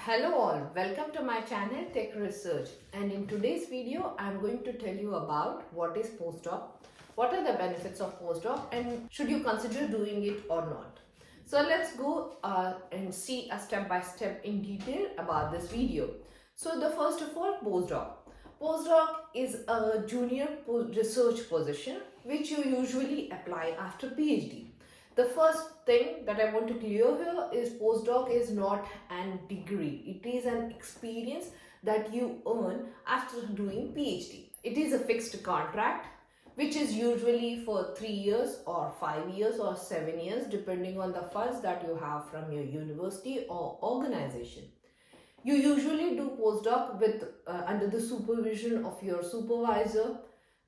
Hello all, welcome to my channel Tech Research, and in today's video I am going to tell you about what is postdoc, what are the benefits of postdoc, and should you consider doing it or not. So let's go and see a step by step in detail about this video. So the first of all, postdoc is a junior research position which you usually apply after PhD. The first thing that I want to clear here is postdoc is not an degree. It is an experience that you earn after doing PhD. It is a fixed contract which is usually for 3 years or 5 years or 7 years depending on the funds that you have from your university or organization. You usually do postdoc with under the supervision of your supervisor.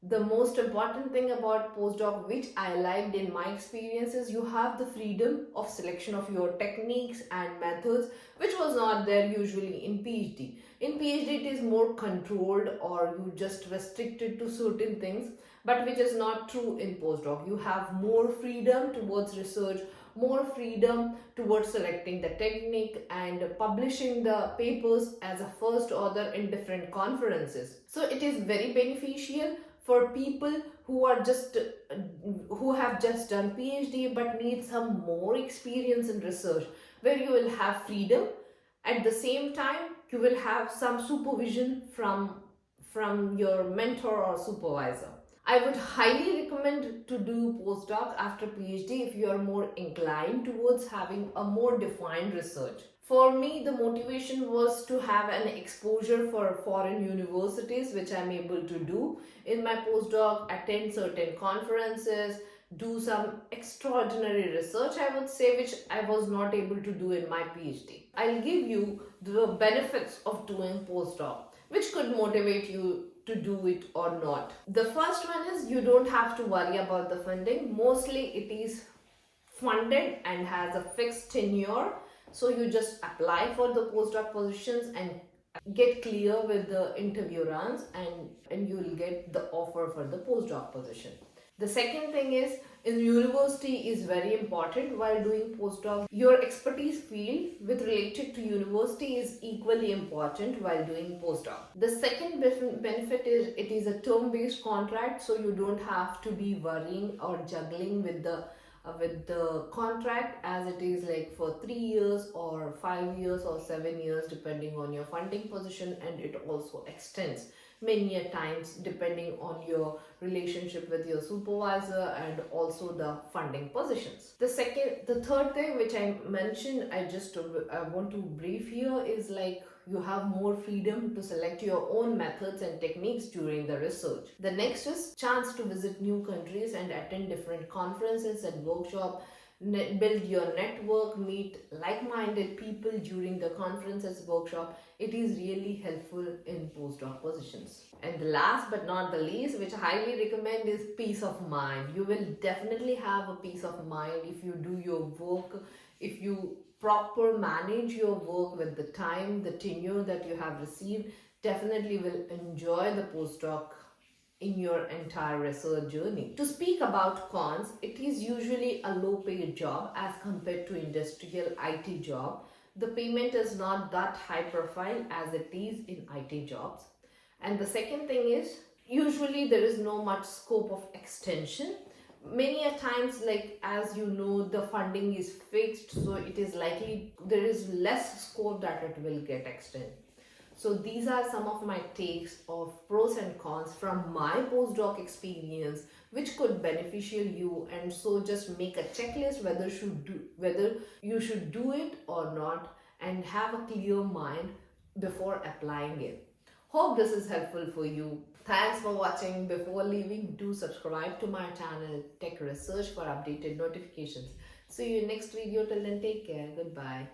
The most important thing about postdoc, which I liked in my experience, is you have the freedom of selection of your techniques and methods, which was not there usually in PhD. In PhD, it is more controlled or you just restricted to certain things, but which is not true in postdoc. You have more freedom towards research, more freedom towards selecting the technique and publishing the papers as a first author in different conferences. So it is very beneficial for people who are just who have just done PhD but need some more experience in research, where you will have freedom. At the same time, you will have some supervision from your mentor or supervisor. I would highly recommend to do postdoc after PhD if you are more inclined towards having a more defined research. For me, the motivation was to have an exposure for foreign universities, which I'm able to do in my postdoc, attend certain conferences, do some extraordinary research, I would say, which I was not able to do in my PhD. I'll give you the benefits of doing postdoc, which could motivate you to do it or not. The first one is you don't have to worry about the funding. Mostly it is funded and has a fixed tenure. So you just apply for the postdoc positions and get clear with the interview runs, and you will get the offer for the postdoc position. The second thing is, in university is very important while doing postdoc. Your expertise field with related to university is equally important while doing postdoc. The second benefit is it is a term-based contract, so you don't have to be worrying or juggling with the contract, as it is like for 3 years or 5 years or 7 years depending on your funding position, and it also extends many a times depending on your relationship with your supervisor and also the funding positions. The third thing which I mentioned, I want to brief here, is like you have more freedom to select your own methods and techniques during the research. The next is chance to visit new countries and attend different conferences and workshops, build your network, meet like-minded people during the conferences, workshop. It is really helpful in postdoc positions. And the last but not the least, which I highly recommend, is peace of mind. You will definitely have a peace of mind if you do your work, if you proper manage your work with the time, the tenure that you have received. Definitely will enjoy the postdoc in your entire research journey. To speak about cons, it is usually a low paid job as compared to industrial IT job. The payment is not that high profile as it is in IT jobs. And the second thing is, usually there is no much scope of extension. Many a times, like as you know, the funding is fixed, so it is likely there is less scope that it will get extended. So these are some of my takes of pros and cons from my postdoc experience, which could beneficial you, and so just make a checklist whether you should do it or not, and have a clear mind before applying it. Hope this is helpful for you. Thanks for watching. Before leaving, do subscribe to my channel Tech Research for updated notifications. See you next video. Till then, take care. Goodbye.